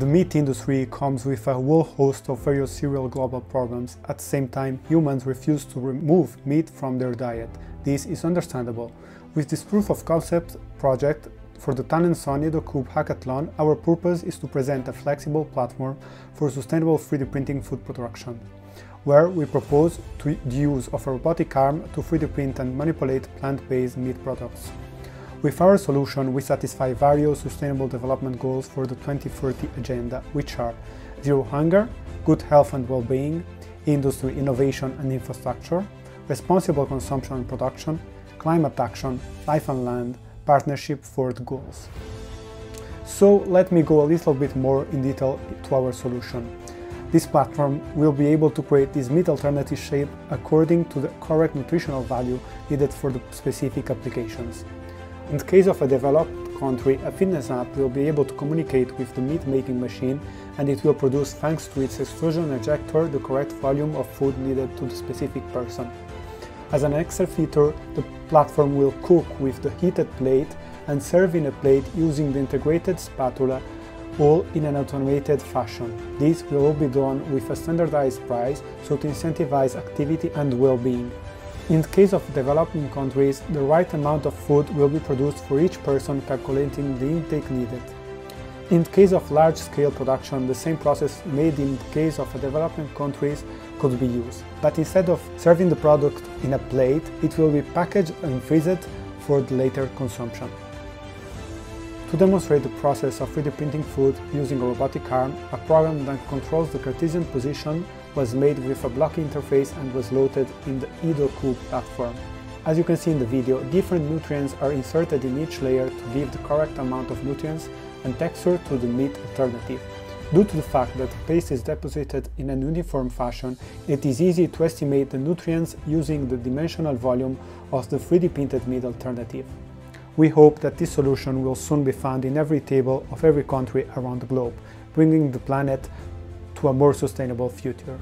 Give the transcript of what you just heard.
The meat industry comes with a whole host of various serious global problems. At the same time, humans refuse to remove meat from their diet. This is understandable. With this proof of concept project for the Tan-and-Son e.DO Cube Hackathon, our purpose is to present a flexible platform for sustainable 3D printing food production, where we propose the use of a robotic arm to 3D print and manipulate plant-based meat products. With our solution, we satisfy various sustainable development goals for the 2030 agenda, which are zero hunger, good health and well-being, industry innovation and infrastructure, responsible consumption and production, climate action, life on land, partnership for the goals. So let me go a little bit more in detail to our solution. This platform will be able to create this meat alternative shape according to the correct nutritional value needed for the specific applications. In the case of a developed country, a fitness app will be able to communicate with the meat-making machine, and it will produce, thanks to its extrusion ejector, the correct volume of food needed to the specific person. As an extra feature, the platform will cook with the heated plate and serve in a plate using the integrated spatula, all in an automated fashion. This will all be done with a standardized price, so to incentivize activity and well-being. In the case of developing countries, the right amount of food will be produced for each person, calculating the intake needed. In the case of large-scale production, the same process made in the case of developing countries could be used, but instead of serving the product in a plate, it will be packaged and freezed for the later consumption. To demonstrate the process of 3D printing food using a robotic arm, a program that controls the Cartesian position was made with a block interface and was loaded in the e.DO Cube platform. As you can see in the video, different nutrients are inserted in each layer to give the correct amount of nutrients and texture to the meat alternative. Due to the fact that the paste is deposited in an uniform fashion, it is easy to estimate the nutrients using the dimensional volume of the 3D printed meat alternative. We hope that this solution will soon be found in every table of every country around the globe, bringing the planet to a more sustainable future.